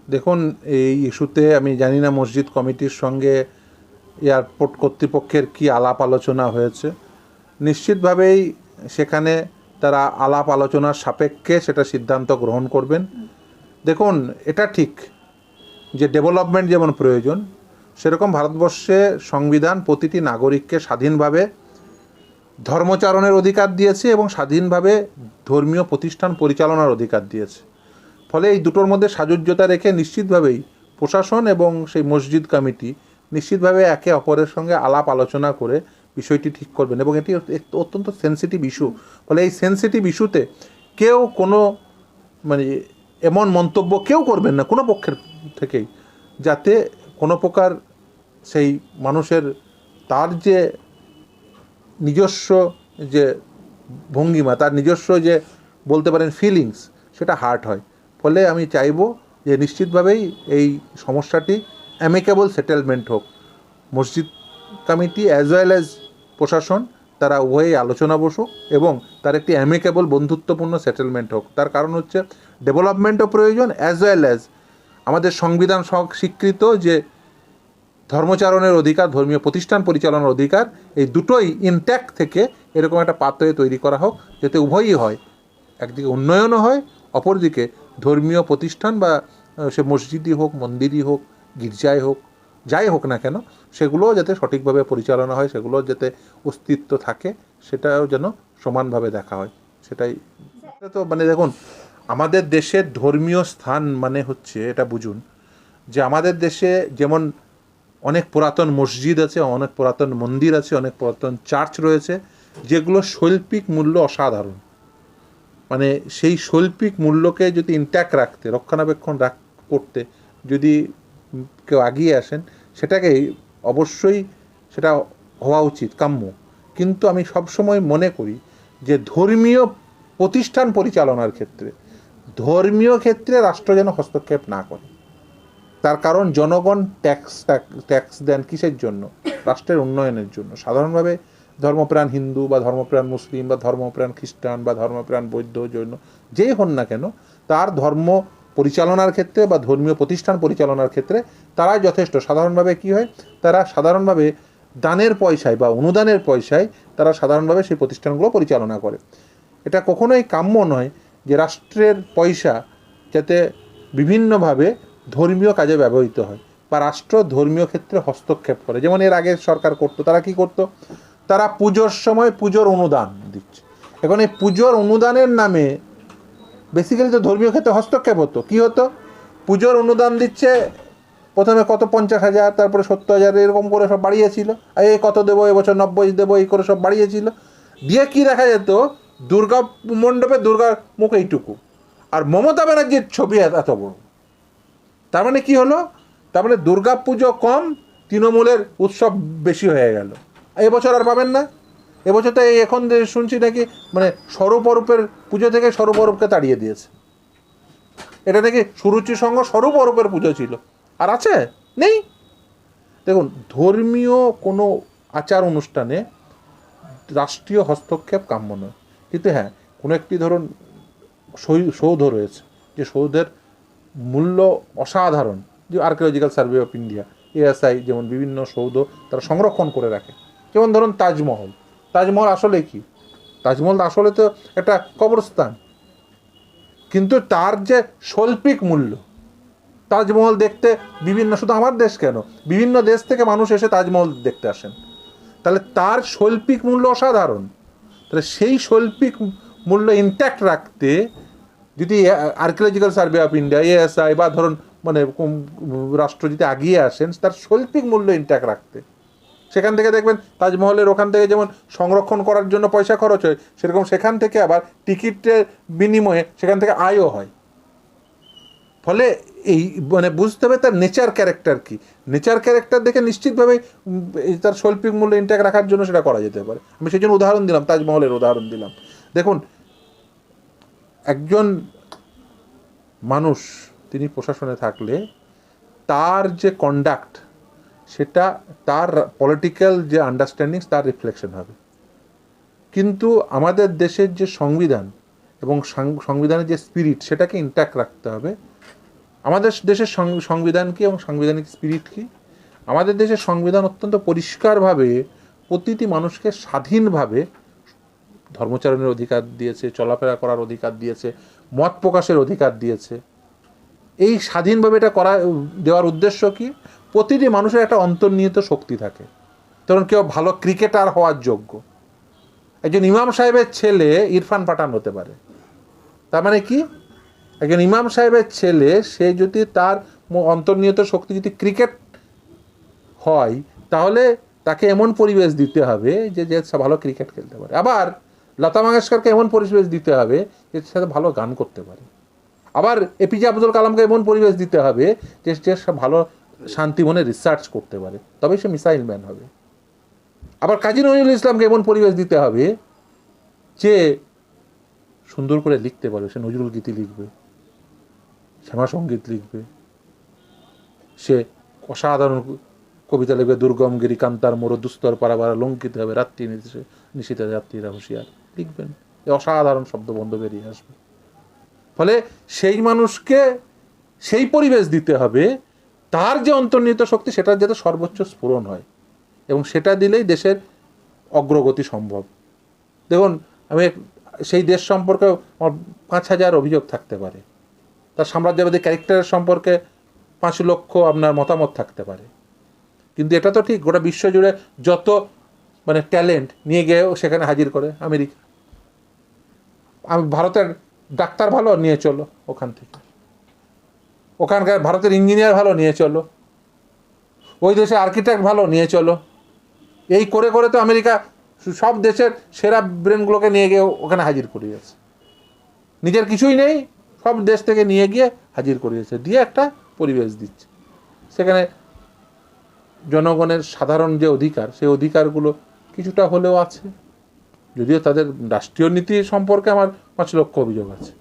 দেখুন, এই ইস্যুতে আমি জানি না মসজিদ কমিটির সঙ্গে এয়ারপোর্ট কর্তৃপক্ষের কি আলাপ আলোচনা হয়েছে। নিশ্চিতভাবেই সেখানে তারা আলাপ আলোচনার সাপেক্ষে সেটা সিদ্ধান্ত গ্রহণ করবেন। দেখুন, এটা ঠিক যে ডেভেলপমেন্ট যেমন প্রয়োজন, সেরকম ভারতবর্ষে সংবিধান প্রতিটি নাগরিককে স্বাধীনভাবে ধর্মচারণের অধিকার দিয়েছে এবং স্বাধীনভাবে ধর্মীয় প্রতিষ্ঠান পরিচালনার অধিকার দিয়েছে। ফলে এই দুটোর মধ্যে সাযুজ্যতা রেখে নিশ্চিতভাবেই প্রশাসন এবং সেই মসজিদ কমিটি নিশ্চিতভাবে একে অপরের সঙ্গে আলাপ আলোচনা করে বিষয়টি ঠিক করবেন। এবং এটি অত্যন্ত সেন্সিটিভ ইস্যু। ফলে এই সেন্সিটিভ ইস্যুতে কেউ কোনো এমন মন্তব্য কেউ করবেন না কোনো পক্ষের থেকেই, যাতে কোনো প্রকার সেই মানুষের তার যে নিজস্ব যে ভঙ্গিমা, তার নিজস্ব যে বলতে পারেন ফিলিংস, সেটা হার্ট হয়। ফলে আমি চাইব যে নিশ্চিতভাবেই এই সমস্যাটি অ্যামিকেবল সেটেলমেন্ট হোক। মসজিদ কমিটি অ্যাজ ওয়েল অ্যাজ প্রশাসন তারা উভয়েই আলোচনা বসুক এবং তার একটি অ্যামিকেবল বন্ধুত্বপূর্ণ সেটেলমেন্ট হোক। তার কারণ হচ্ছে ডেভেলপমেন্টও প্রয়োজন, অ্যাজ ওয়েল অ্যাজ আমাদের সংবিধান স্বীকৃত যে ধর্মচারণের অধিকার, ধর্মীয় প্রতিষ্ঠান পরিচালনার অধিকার, এই দুটোই ইনট্যাক্ট থেকে এরকম একটা পাথওয়ে তৈরি করা হোক, যাতে উভয়ই হয়। একদিকে উন্নয়নও হয়, অপরদিকে ধর্মীয় প্রতিষ্ঠান বা সে মসজিদই হোক, মন্দিরই হোক, গির্জাই হোক, যাই হোক না কেন, সেগুলোও যাতে সঠিকভাবে পরিচালনা হয়, সেগুলোর যাতে অস্তিত্ব থাকে, সেটাও যেন সমানভাবে দেখা হয়। সেটাই তো দেখুন, আমাদের দেশের ধর্মীয় স্থান হচ্ছে, এটা বুঝুন যে আমাদের দেশে যেমন অনেক পুরাতন মসজিদ আছে, অনেক পুরাতন মন্দির আছে, অনেক পুরাতন চার্চ রয়েছে, যেগুলো শৈল্পিক মূল্য অসাধারণ। সেই শৈল্পিক মূল্যকে যদি ইনট্যাক্ট রাখতে, রক্ষণাবেক্ষণ করতে যদি কেউ এগিয়ে আসেন, সেটাকেই অবশ্যই সেটা হওয়া উচিত, কাম্য। কিন্তু আমি সবসময় মনে করি যে ধর্মীয় প্রতিষ্ঠান পরিচালনার ক্ষেত্রে, ধর্মীয় ক্ষেত্রে রাষ্ট্র যেন হস্তক্ষেপ না করে। তার কারণ জনগণ ট্যাক্স দেন কিসের জন্য? রাষ্ট্রের উন্নয়নের জন্য। সাধারণভাবে ধর্মপ্রাণ হিন্দু বা ধর্মপ্রাণ মুসলিম বা ধর্মপ্রাণ খ্রিস্টান বা ধর্মপ্রাণ বৌদ্ধ, জৈন, যেই হন না কেন, তার ধর্ম পরিচালনার ক্ষেত্রে বা ধর্মীয় প্রতিষ্ঠান পরিচালনার ক্ষেত্রে তারা যথেষ্ট। সাধারণভাবে কি হয়, তারা সাধারণভাবে দানের পয়সায় বা অনুদানের পয়সায় তারা সাধারণভাবে সেই প্রতিষ্ঠানগুলো পরিচালনা করে। এটা কখনোই কাম্য নয় যে রাষ্ট্রের পয়সা যাতে বিভিন্নভাবে ধর্মীয় কাজে ব্যবহৃত হয় বা রাষ্ট্র ধর্মীয় ক্ষেত্রে হস্তক্ষেপ করে। যেমন এর আগে সরকার করতো, তারা কি করতো, তারা পুজোর সময় পুজোর অনুদান দিচ্ছে। এখন এই পুজোর অনুদানের নামে বেসিক্যালি তো ধর্মীয় ক্ষেত্রে হস্তক্ষেপ হতো। কি হতো, পুজোর অনুদান দিচ্ছে, প্রথমে কত 50,000, তারপরে 70,000, এরকম করে সব বাড়িয়েছিল। এই কত দেবো, এবছর 90 দেবো, এই করে সব বাড়িয়েছিল। দিয়ে কি দেখা যেত, দুর্গা মণ্ডপে দুর্গার মুখ এইটুকু, আর মমতা ব্যানার্জির ছবি এত বড়। তার মানে কি হলো, তার মানে দুর্গা পুজো কম, তৃণমূলের উৎসব বেশি হয়ে গেল। এবছর আর পাবেন না। এবছর তো এখন শুনছি নাকি স্বরূপ অরূপের পুজো থেকে স্বরূপ অরূপকে তাড়িয়ে দিয়েছে। এটা নাকি সুরুচি সঙ্গ স্বরূপ অরূপের পুজো ছিল, আর আছে নেই। দেখুন, ধর্মীয় কোনো আচার অনুষ্ঠানে রাষ্ট্রীয় হস্তক্ষেপ কাম্য নয়। কিন্তু হ্যাঁ, কোনো একটি ধরুন সৌধ রয়েছে, যে সৌধের মূল্য অসাধারণ, যে archaeological survey of India, ASI যেমন বিভিন্ন সৌধ তারা সংরক্ষণ করে রাখে। যেমন ধরুন তাজমহল। তাজমহল আসলে কি? তাজমহল আসলে তো একটা কবরস্থান, কিন্তু তার যে শৈল্পিক মূল্য, তাজমহল দেখতে বিভিন্ন, শুধু আমার দেশ কেন, বিভিন্ন দেশ থেকে মানুষ এসে তাজমহল দেখতে আসেন। তাহলে তার শৈল্পিক মূল্য অসাধারণ। তাহলে সেই শৈল্পিক মূল্য ইনট্যাক্ট রাখতে যদি archaeological survey of India, ASI বা ধরুন রাষ্ট্র যদি এগিয়ে আসেন তার শৈল্পিক মূল্য ইনট্যাক্ট রাখতে, সেখান থেকে দেখবেন তাজমহলের ওখান থেকে যেমন সংরক্ষণ করার জন্য পয়সা খরচ হয়, সেরকম সেখান থেকে আবার টিকিটের বিনিময়ে সেখান থেকে আয়ও হয়। ফলে এই বুঝতে হবে তার নেচার ক্যারেক্টার কি। নেচার ক্যারেক্টার দেখে নিশ্চিতভাবেই তার শৈল্পিক মূল্য ইনট্যাক্ট রাখার জন্য সেটা করা যেতে পারে। আমি সেই জন্য উদাহরণ দিলাম, তাজমহলের উদাহরণ দিলাম। দেখুন, একজন মানুষ তিনি প্রশাসনে থাকলে তার যে কন্ডাক্ট, সেটা তার পলিটিক্যাল যে আন্ডারস্ট্যান্ডিং তার রিফ্লেকশন হবে। কিন্তু আমাদের দেশের যে সংবিধান এবং সংবিধানের যে স্পিরিট, সেটাকে ইনট্যাক্ট রাখতে হবে। আমাদের দেশের সংবিধান কি এবং সাংবিধানিক স্পিরিট কি? আমাদের দেশের সংবিধান অত্যন্ত পরিষ্কারভাবে প্রতিটি মানুষকে স্বাধীনভাবে ধর্মচারণের অধিকার দিয়েছে, চলাফেরা করার অধিকার দিয়েছে, মত প্রকাশের অধিকার দিয়েছে। এই স্বাধীনভাবে এটা দেওয়ার উদ্দেশ্য কি? প্রতিটি মানুষের একটা অন্তর্নিহিত শক্তি থাকে। ধরুন কেউ ভালো ক্রিকেটার হওয়ার যোগ্য, একজন ইমাম সাহেবের ছেলে ইরফান পাঠান হতে পারে। তার মানে কি? একজন ইমাম সাহেবের ছেলে, সে যদি তার অন্তর্নিহিত শক্তি যদি ক্রিকেট হয়, তাহলে তাকে এমন পরিবেশ দিতে হবে যে ভালো ক্রিকেট খেলতে পারে। আবার লতা মঙ্গেশকরকে এমন পরিবেশ দিতে হবে যে সে ভালো গান করতে পারে। আবার এপিজে আব্দুল কালামকে এমন পরিবেশ দিতে হবে যে সে ভালো শান্তি মনে রিসার্চ করতে পারে, তবেই সে মিসাইল ম্যান হবে। আবার কাজী নজরুল ইসলামকে এমন পরিবেশ দিতে হবে যে সুন্দর করে লিখতে পারবে, সে নজরুল গীতি লিখবে, শ্যামা সঙ্গীত লিখবে, সে অসাধারণ কবিতা লিখবে, দুর্গম গিরি কান্তার মোর দুস্তর পারাবার লঙ্কিত হবে রাত্রি নিশীতে যাত্রীরা হুঁশিয়ার লিখবেন। অসাধারণ শব্দবন্ধ বেরিয়ে আসবে। ফলে সেই মানুষকে সেই পরিবেশ দিতে হবে, তার যে অন্তর্নিহিত শক্তি সেটার যাতে সর্বোচ্চ স্ফুরণ হয়, এবং সেটা দিলেই দেশের অগ্রগতি সম্ভব। দেখুন, আমি সেই দেশ সম্পর্কে আমার 5,000 অভিযোগ থাকতে পারে, তার সাম্রাজ্যবাদী ক্যারেক্টারের সম্পর্কে 5 লক্ষ আপনার মতামত থাকতে পারে, কিন্তু এটা তো ঠিক গোটা বিশ্ব জুড়ে যত ট্যালেন্ট নিয়ে গিয়েও সেখানে হাজির করে আমেরিকা। ভারতের ডাক্তার ভালো, নিয়ে চলো ওখান থেকে। ওখানকার ভারতের ইঞ্জিনিয়ার ভালো, নিয়ে চলো। ওই দেশে আর্কিটেক্ট ভালো, নিয়ে চলো। এই করে করে তো আমেরিকা সব দেশের সেরা ব্রেনগুলোকে নিয়ে গিয়ে ওখানে হাজির করিয়েছে। নিজের কিছুই নেই, সব দেশ থেকে নিয়ে গিয়ে হাজির করিয়েছে, দিয়ে একটা পরিবেশ দিচ্ছে। সেখানে জনগণের সাধারণ যে অধিকার, সেই অধিকারগুলো কিছুটা হলেও আছে, যদিও তাদের রাষ্ট্রীয় নীতি সম্পর্কে আমার 5 লক্ষ অভিযোগ আছে।